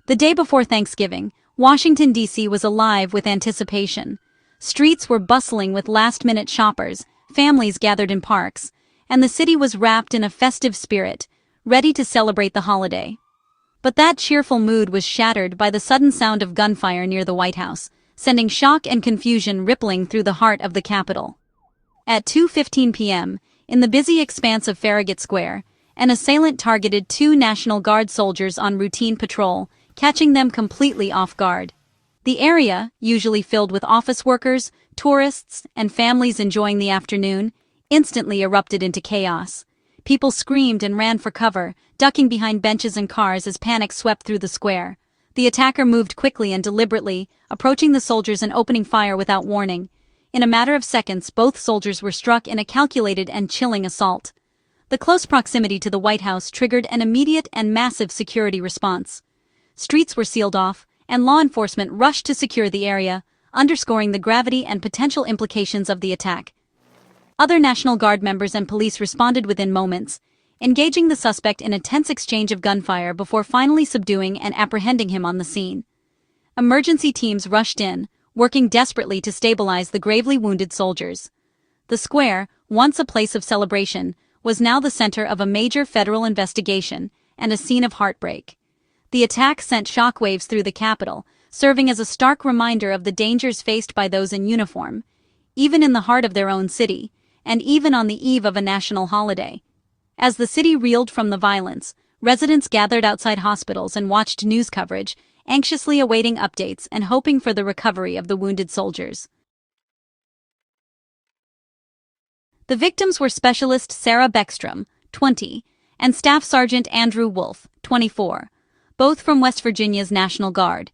The day before Thanksgiving, Washington, D.C. was alive with anticipation. Streets were bustling with last-minute shoppers, families gathered in parks, and the city was wrapped in a festive spirit, ready to celebrate the holiday. But that cheerful mood was shattered by the sudden sound of gunfire near the White House, sending shock and confusion rippling through the heart of the Capitol. At 2:15 p.m., in the busy expanse of Farragut Square, an assailant targeted two National Guard soldiers on routine patrol, catching them completely off guard. The area, usually filled with office workers, tourists, and families enjoying the afternoon, instantly erupted into chaos. People screamed and ran for cover, ducking behind benches and cars as panic swept through the square. The attacker moved quickly and deliberately, approaching the soldiers and opening fire without warning. In a matter of seconds, both soldiers were struck in a calculated and chilling assault. The close proximity to the White House triggered an immediate and massive security response. Streets were sealed off, and law enforcement rushed to secure the area, underscoring the gravity and potential implications of the attack. Other National Guard members and police responded within moments, engaging the suspect in a tense exchange of gunfire before finally subduing and apprehending him on the scene. Emergency teams rushed in, working desperately to stabilize the gravely wounded soldiers. The square, once a place of celebration, was now the center of a major federal investigation and a scene of heartbreak. The attack sent shockwaves through the Capitol, serving as a stark reminder of the dangers faced by those in uniform, even in the heart of their own city, and even on the eve of a national holiday. As the city reeled from the violence, residents gathered outside hospitals and watched news coverage, anxiously awaiting updates and hoping for the recovery of the wounded soldiers. The victims were Specialist Sarah Beckstrom, 20, and Staff Sergeant Andrew Wolf, 24, both from West Virginia's National Guard.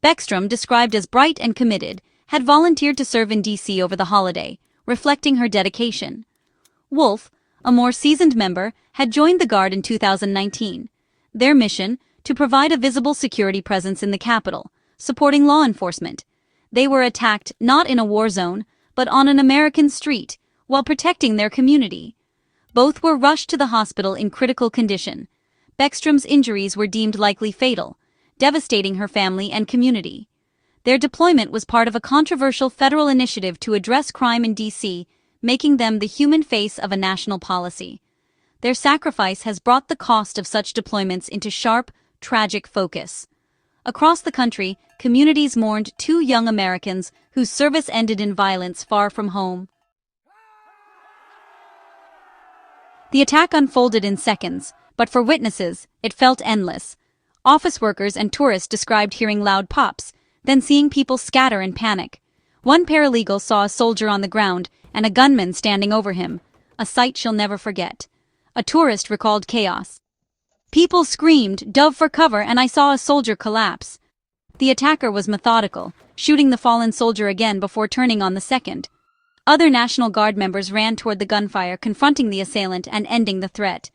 Beckstrom, described as bright and committed, had volunteered to serve in D.C. over the holiday, reflecting her dedication. Wolf, a more seasoned member, had joined the Guard in 2019. Their mission, to provide a visible security presence in the Capitol, supporting law enforcement. They were attacked not in a war zone, but on an American street, while protecting their community. Both were rushed to the hospital in critical condition. Beckstrom's injuries were deemed likely fatal, devastating her family and community. Their deployment was part of a controversial federal initiative to address crime in D.C., making them the human face of a national policy. Their sacrifice has brought the cost of such deployments into sharp, tragic focus. Across the country, communities mourned two young Americans whose service ended in violence far from home. The attack unfolded in seconds, but for witnesses, it felt endless. Office workers and tourists described hearing loud pops, then seeing people scatter in panic. One paralegal saw a soldier on the ground and a gunman standing over him, a sight she'll never forget. A tourist recalled chaos. People screamed, "Dove for cover," and I saw a soldier collapse. The attacker was methodical, shooting the fallen soldier again before turning on the second. Other National Guard members ran toward the gunfire, confronting the assailant and ending the threat.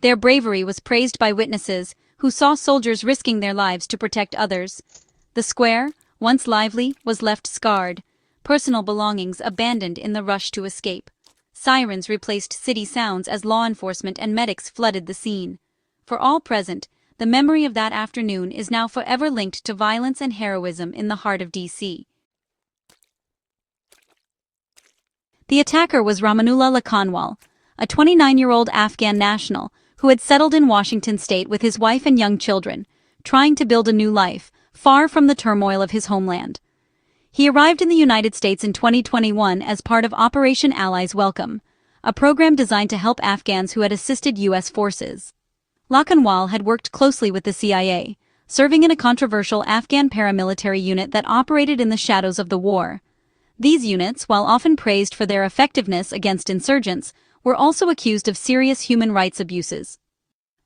Their bravery was praised by witnesses, who saw soldiers risking their lives to protect others. The square, once lively, was left scarred, personal belongings abandoned in the rush to escape. Sirens replaced city sounds as law enforcement and medics flooded the scene. For all present, the memory of that afternoon is now forever linked to violence and heroism in the heart of D.C. The attacker was Rahmanullah Lakanwal, a 29-year-old Afghan national who had settled in Washington state with his wife and young children, trying to build a new life, far from the turmoil of his homeland. He arrived in the United States in 2021 as part of Operation Allies Welcome, a program designed to help Afghans who had assisted U.S. forces. Lakanwal had worked closely with the CIA, serving in a controversial Afghan paramilitary unit that operated in the shadows of the war. These units, while often praised for their effectiveness against insurgents, were also accused of serious human rights abuses.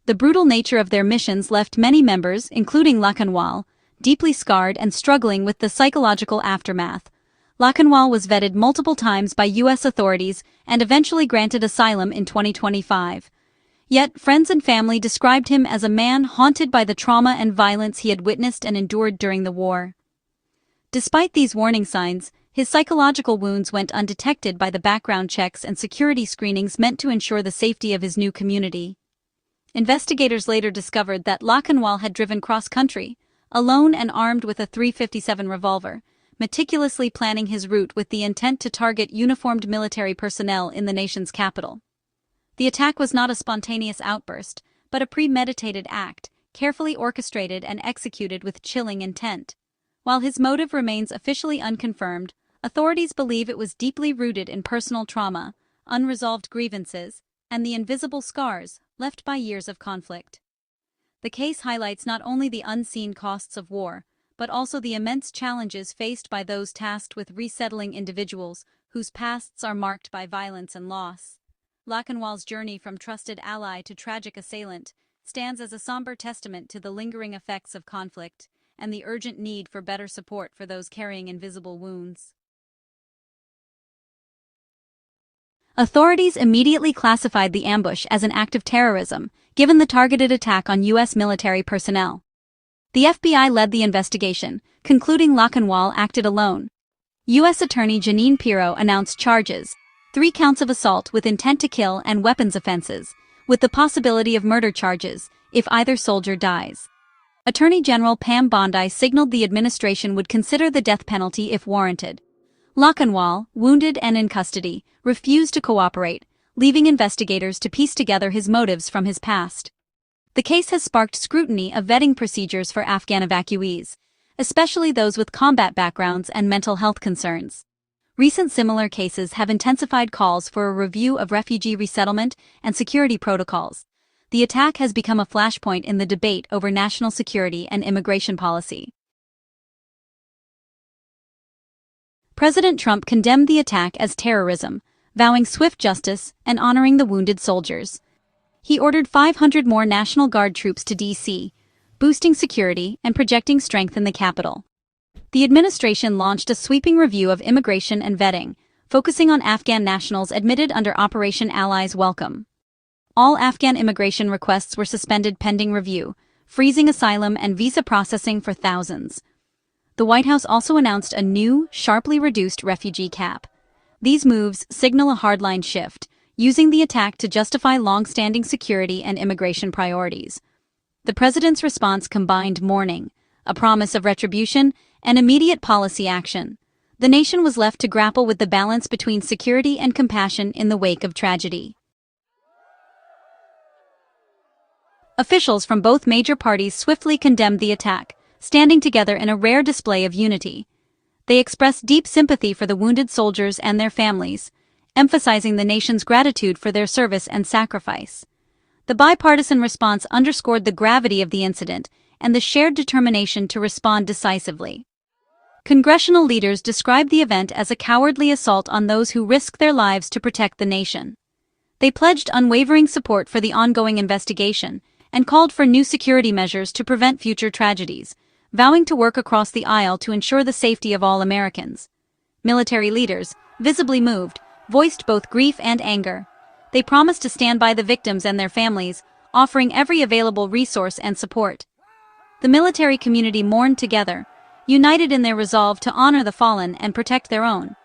The brutal nature of their missions left many members, including Lakanwal, deeply scarred and struggling with the psychological aftermath. Lakanwal was vetted multiple times by U.S. authorities and eventually granted asylum in 2025. Yet, friends and family described him as a man haunted by the trauma and violence he had witnessed and endured during the war. Despite these warning signs, his psychological wounds went undetected by the background checks and security screenings meant to ensure the safety of his new community. Investigators later discovered that Lakanwal had driven cross-country, alone and armed with a .357 revolver, meticulously planning his route with the intent to target uniformed military personnel in the nation's capital. The attack was not a spontaneous outburst, but a premeditated act, carefully orchestrated and executed with chilling intent. While his motive remains officially unconfirmed, authorities believe it was deeply rooted in personal trauma, unresolved grievances, and the invisible scars left by years of conflict. The case highlights not only the unseen costs of war, but also the immense challenges faced by those tasked with resettling individuals whose pasts are marked by violence and loss. Lakanwal's journey from trusted ally to tragic assailant stands as a somber testament to the lingering effects of conflict and the urgent need for better support for those carrying invisible wounds. Authorities immediately classified the ambush as an act of terrorism, given the targeted attack on U.S. military personnel. The FBI led the investigation, concluding Lakanwal acted alone. U.S. Attorney Jeanine Pirro announced charges, 3 counts of assault with intent to kill and weapons offenses, with the possibility of murder charges if either soldier dies. Attorney General Pam Bondi signaled the administration would consider the death penalty if warranted. Lakanwal, wounded and in custody, refused to cooperate, leaving investigators to piece together his motives from his past. The case has sparked scrutiny of vetting procedures for Afghan evacuees, especially those with combat backgrounds and mental health concerns. Recent similar cases have intensified calls for a review of refugee resettlement and security protocols. The attack has become a flashpoint in the debate over national security and immigration policy. President Trump condemned the attack as terrorism, vowing swift justice and honoring the wounded soldiers. He ordered 500 more National Guard troops to D.C., boosting security and projecting strength in the capital. The administration launched a sweeping review of immigration and vetting, focusing on Afghan nationals admitted under Operation Allies Welcome. All Afghan immigration requests were suspended pending review, freezing asylum and visa processing for thousands. The White House also announced a new, sharply reduced refugee cap. These moves signal a hardline shift, using the attack to justify long-standing security and immigration priorities. The president's response combined mourning, a promise of retribution, and immediate policy action. The nation was left to grapple with the balance between security and compassion in the wake of tragedy. Officials from both major parties swiftly condemned the attack, standing together in a rare display of unity. They expressed deep sympathy for the wounded soldiers and their families, emphasizing the nation's gratitude for their service and sacrifice. The bipartisan response underscored the gravity of the incident and the shared determination to respond decisively. Congressional leaders described the event as a cowardly assault on those who risk their lives to protect the nation. They pledged unwavering support for the ongoing investigation and called for new security measures to prevent future tragedies, vowing to work across the aisle to ensure the safety of all Americans. Military leaders, visibly moved, voiced both grief and anger. They promised to stand by the victims and their families, offering every available resource and support. The military community mourned together, united in their resolve to honor the fallen and protect their own.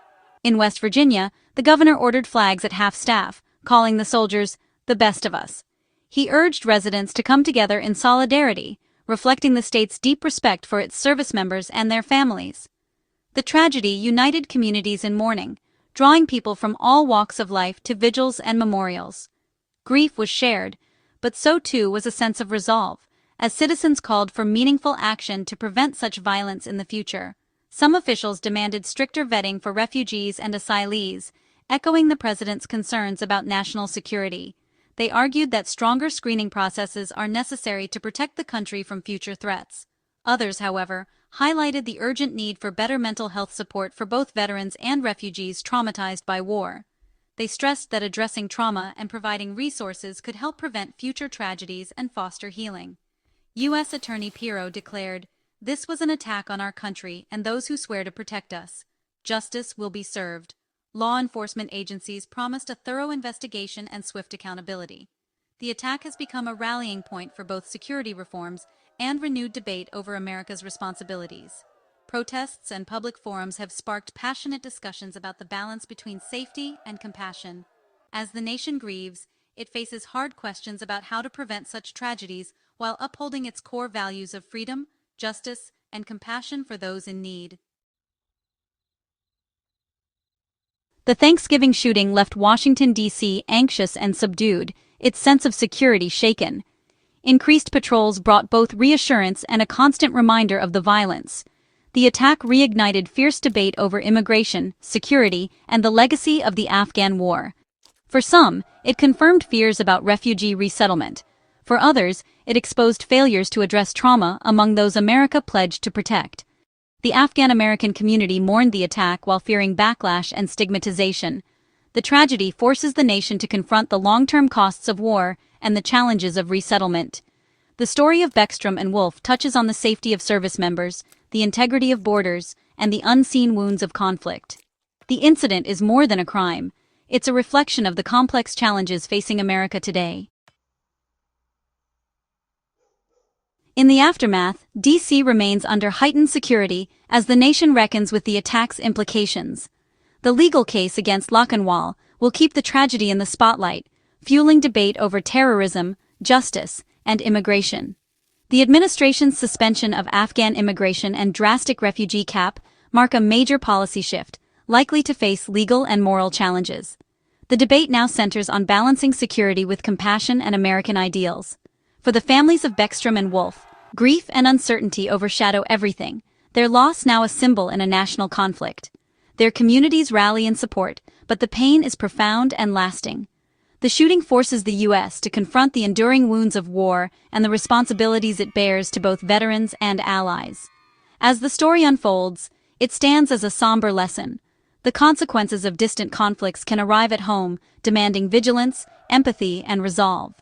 In West Virginia, the governor ordered flags at half-staff, calling the soldiers the best of us. He urged residents to come together in solidarity, reflecting the state's deep respect for its service members and their families. The tragedy united communities in mourning, drawing people from all walks of life to vigils and memorials. Grief was shared, but so too was a sense of resolve, as citizens called for meaningful action to prevent such violence in the future. Some officials demanded stricter vetting for refugees and asylees, echoing the president's concerns about national security. They argued that stronger screening processes are necessary to protect the country from future threats. Others, however, highlighted the urgent need for better mental health support for both veterans and refugees traumatized by war. They stressed that addressing trauma and providing resources could help prevent future tragedies and foster healing. U.S. Attorney Pirro declared, "This was an attack on our country and those who swear to protect us. Justice will be served." Law enforcement agencies promised a thorough investigation and swift accountability. The attack has become a rallying point for both security reforms and renewed debate over America's responsibilities. Protests and public forums have sparked passionate discussions about the balance between safety and compassion. As the nation grieves, it faces hard questions about how to prevent such tragedies while upholding its core values of freedom, justice, and compassion for those in need. The Thanksgiving shooting left Washington, D.C. anxious and subdued, its sense of security shaken. Increased patrols brought both reassurance and a constant reminder of the violence. The attack reignited fierce debate over immigration, security, and the legacy of the Afghan war. For some, it confirmed fears about refugee resettlement. For others, it exposed failures to address trauma among those America pledged to protect. The Afghan-American community mourned the attack while fearing backlash and stigmatization. The tragedy forces the nation to confront the long-term costs of war and the challenges of resettlement. The story of Beckstrom and Wolf touches on the safety of service members, the integrity of borders, and the unseen wounds of conflict. The incident is more than a crime. It's a reflection of the complex challenges facing America today. In the aftermath, D.C. remains under heightened security as the nation reckons with the attack's implications. The legal case against Lakanwal will keep the tragedy in the spotlight, fueling debate over terrorism, justice, and immigration. The administration's suspension of Afghan immigration and drastic refugee cap mark a major policy shift, likely to face legal and moral challenges. The debate now centers on balancing security with compassion and American ideals. For the families of Beckstrom and Wolf, grief and uncertainty overshadow everything, their loss now a symbol in a national conflict. Their communities rally in support, but the pain is profound and lasting. The shooting forces the U.S. to confront the enduring wounds of war and the responsibilities it bears to both veterans and allies. As the story unfolds, it stands as a somber lesson. The consequences of distant conflicts can arrive at home, demanding vigilance, empathy, and resolve.